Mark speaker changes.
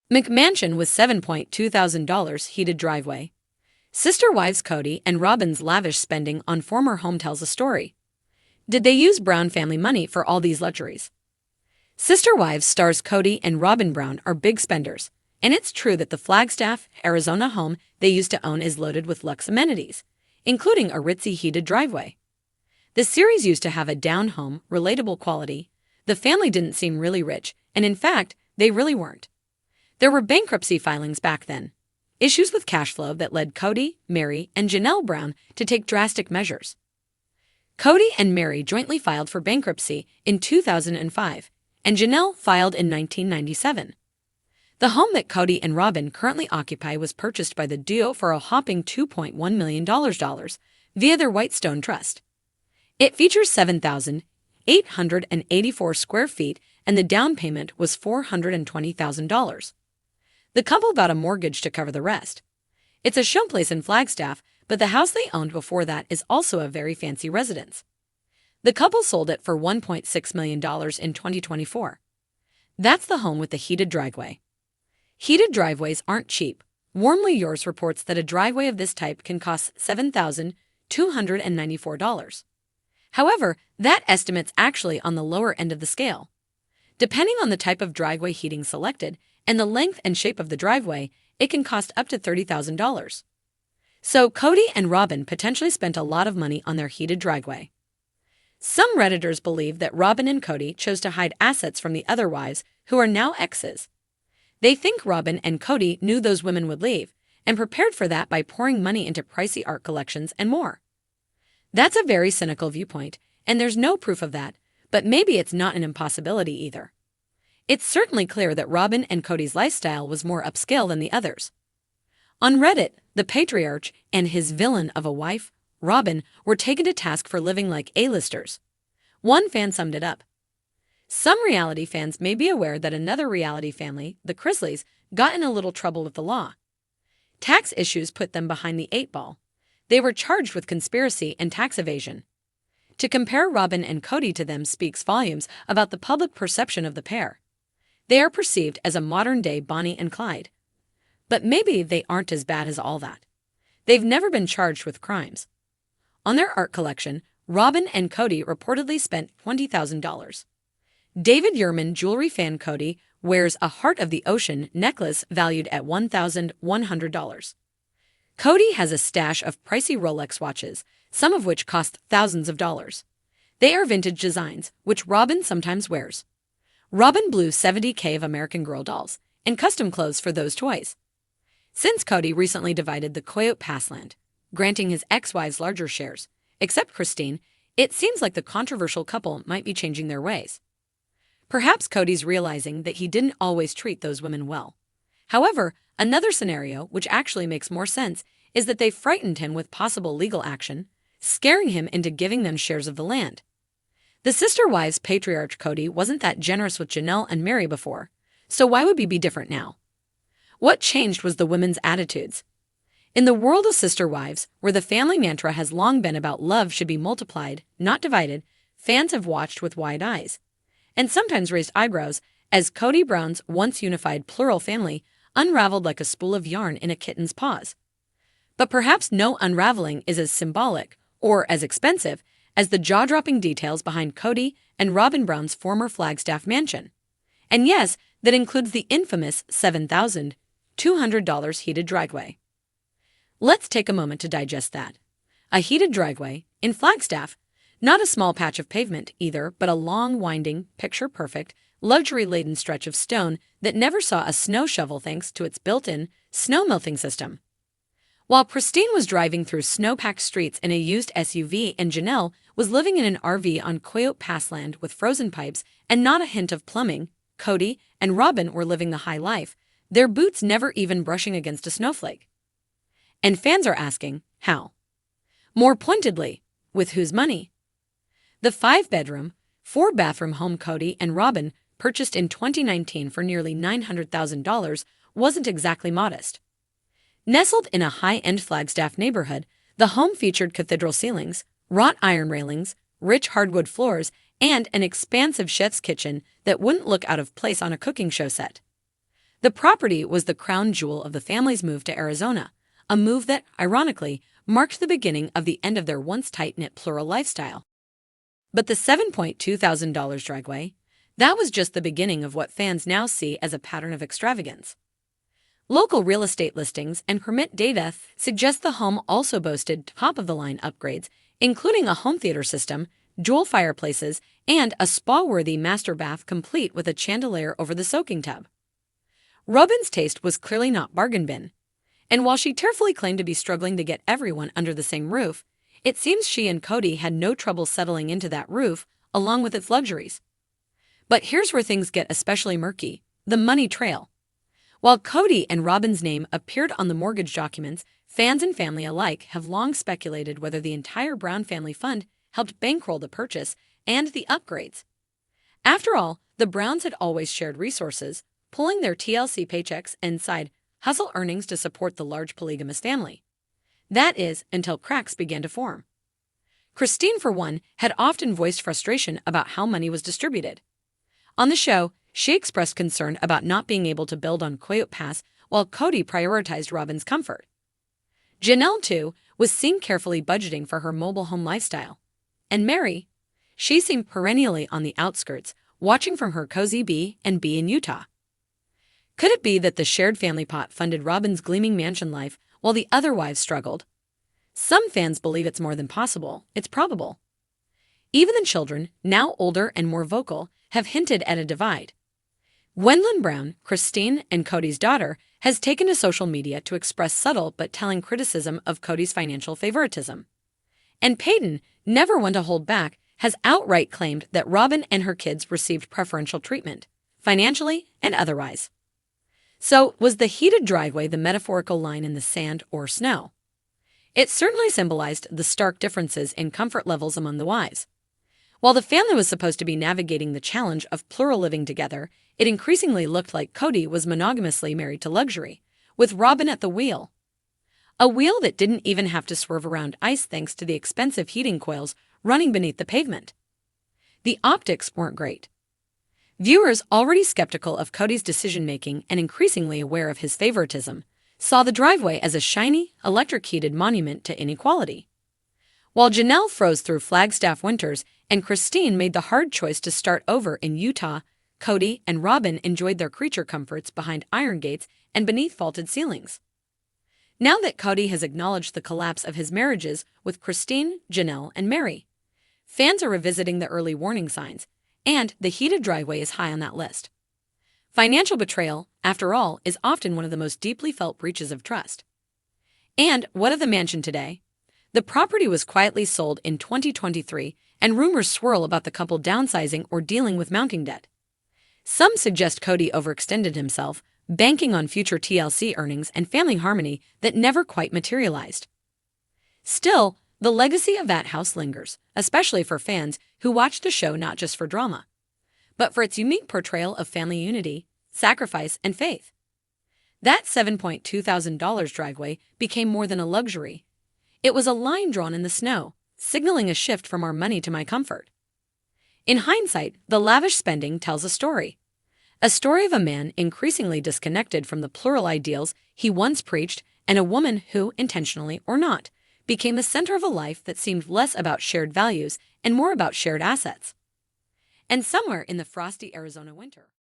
Speaker 1: McMansion with $7,200 heated driveway. Sister wives Kody and Robyn's lavish spending on former home tells a story. Did they use Brown family money for all these luxuries? Sister Wives stars Kody and Robyn Brown are big spenders, and it's true that the Flagstaff, Arizona home they used to own is loaded with luxe amenities, including a ritzy heated driveway. The series used to have a down-home, relatable quality. The family didn't seem really rich, and in fact, they really weren't. There were bankruptcy filings back then, issues with cash flow that led Kody, Mary, and Janelle Brown to take drastic measures. Kody and Mary jointly filed for bankruptcy in 2005, and Janelle filed in 1997. The home that Kody and Robyn currently occupy was purchased by the duo for a whopping $2.1 million via their Whitestone Trust. It features 7,884 square feet, and the down payment was $420,000. The couple got a mortgage to cover the rest. It's a showplace in Flagstaff, but the house they owned before that is also a very fancy residence. The couple sold it for $1.6 million in 2024. That's the home with the heated driveway. Heated driveways aren't cheap. Warmly Yours reports that a driveway of this type can cost $7,294. However, that estimate's actually on the lower end of the scale. Depending on the type of driveway heating selected and the length and shape of the driveway, it can cost up to $30,000. So Kody and Robyn potentially spent a lot of money on their heated driveway. Some Redditors believe that Robyn and Kody chose to hide assets from the other wives who are now exes. They think Robyn and Kody knew those women would leave and prepared for that by pouring money into pricey art collections and more. That's a very cynical viewpoint, and there's no proof of that, but maybe it's not an impossibility either. It's certainly clear that Robyn and Kody's lifestyle was more upscale than the others. On Reddit, the patriarch and his villain of a wife, Robyn, were taken to task for living like A-listers. One fan summed it up. Some reality fans may be aware that another reality family, the Crisleys, got in a little trouble with the law. Tax issues put them behind the 8 ball. They were charged with conspiracy and tax evasion. To compare Robyn and Kody to them speaks volumes about the public perception of the pair. They are perceived as a modern-day Bonnie and Clyde. But maybe they aren't as bad as all that. They've never been charged with crimes. On their art collection, Robyn and Kody reportedly spent $20,000. David Yurman jewelry fan Kody wears a Heart of the Ocean necklace valued at $1,100. Kody has a stash of pricey Rolex watches, some of which cost thousands of dollars. They are vintage designs, which Robyn sometimes wears. Robyn blew $70K of American Girl dolls and custom clothes for those toys. Since Kody recently divided the Coyote Pass land, granting his ex-wives larger shares, except Cristin, it seems like the controversial couple might be changing their ways. Perhaps Kody's realizing that he didn't always treat those women well. However, another scenario, which actually makes more sense, is that they frightened him with possible legal action, scaring him into giving them shares of the land. The sister wives patriarch Kody wasn't that generous with Janelle and Mary before, so why would he be different now? What changed was the women's attitudes. In the world of sister wives, where the family mantra has long been about love should be multiplied, not divided, fans have watched with wide eyes, and sometimes raised eyebrows, as Kody Brown's once unified plural family unraveled like a spool of yarn in a kitten's paws. But perhaps no unraveling is as symbolic, or as expensive, as the jaw-dropping details behind Kody and Robyn Brown's former Flagstaff mansion. And yes, that includes the infamous $7,200 heated driveway. Let's take a moment to digest that. A heated driveway, in Flagstaff, not a small patch of pavement either, but a long, winding, picture-perfect, luxury-laden stretch of stone that never saw a snow shovel thanks to its built-in snow-melting system. While Cristin was driving through snow-packed streets in a used SUV and Janelle was living in an RV on Coyote Pass land with frozen pipes and not a hint of plumbing, Kody and Robyn were living the high life, their boots never even brushing against a snowflake. And fans are asking, how? More pointedly, with whose money? The 5-bedroom, 4-bathroom home Kody and Robyn purchased in 2019 for nearly $900,000 wasn't exactly modest. Nestled in a high-end Flagstaff neighborhood, the home featured cathedral ceilings, wrought iron railings, rich hardwood floors, and an expansive chef's kitchen that wouldn't look out of place on a cooking show set. The property was the crown jewel of the family's move to Arizona, a move that, ironically, marked the beginning of the end of their once tight-knit plural lifestyle. But the $7,200 driveway, that was just the beginning of what fans now see as a pattern of extravagance. Local real estate listings and permit data suggest the home also boasted top-of-the-line upgrades, including a home theater system, dual fireplaces, and a spa-worthy master bath complete with a chandelier over the soaking tub. Robyn's taste was clearly not bargain bin, and while she tearfully claimed to be struggling to get everyone under the same roof, it seems she and Kody had no trouble settling into that roof, along with its luxuries. But here's where things get especially murky: the money trail. While Kody and Robyn's name appeared on the mortgage documents, fans and family alike have long speculated whether the entire Brown family fund helped bankroll the purchase and the upgrades. After all, the Browns had always shared resources, pulling their TLC paychecks and side hustle earnings to support the large polygamous family. That is, until cracks began to form. Cristin, for one, had often voiced frustration about how money was distributed. On the show, she expressed concern about not being able to build on Coyote Pass while Kody prioritized Robyn's comfort. Janelle, too, was seen carefully budgeting for her mobile home lifestyle. And Mary, she seemed perennially on the outskirts, watching from her cozy B&B in Utah. Could it be that the shared family pot funded Robyn's gleaming mansion life while the other wives struggled? Some fans believe it's more than possible, it's probable. Even the children, now older and more vocal, have hinted at a divide. Gwendolyn Brown, Cristin and Kody's daughter, has taken to social media to express subtle but telling criticism of Kody's financial favoritism. And Peyton, never one to hold back, has outright claimed that Robyn and her kids received preferential treatment, financially and otherwise. So, was the heated driveway the metaphorical line in the sand or snow? It certainly symbolized the stark differences in comfort levels among the wives. While the family was supposed to be navigating the challenge of plural living together, it increasingly looked like Kody was monogamously married to luxury, with Robyn at the wheel. A wheel that didn't even have to swerve around ice thanks to the expensive heating coils running beneath the pavement. The optics weren't great. Viewers, already skeptical of Kody's decision-making and increasingly aware of his favoritism, saw the driveway as a shiny, electric-heated monument to inequality. While Janelle froze through Flagstaff winters and Cristin made the hard choice to start over in Utah, Kody and Robyn enjoyed their creature comforts behind iron gates and beneath vaulted ceilings. Now that Kody has acknowledged the collapse of his marriages with Cristin, Janelle, and Mary, fans are revisiting the early warning signs, and the heated driveway is high on that list. Financial betrayal, after all, is often one of the most deeply felt breaches of trust. And what of the mansion today? The property was quietly sold in 2023, and rumors swirl about the couple downsizing or dealing with mounting debt. Some suggest Kody overextended himself, banking on future TLC earnings and family harmony that never quite materialized. Still, the legacy of that house lingers, especially for fans who watch the show not just for drama, but for its unique portrayal of family unity, sacrifice, and faith. That $7,200 driveway became more than a luxury. It was a line drawn in the snow, signaling a shift from our money to my comfort. In hindsight, the lavish spending tells a story of a man increasingly disconnected from the plural ideals he once preached, and a woman who, intentionally or not, became the center of a life that seemed less about shared values and more about shared assets. And somewhere in the frosty Arizona winter,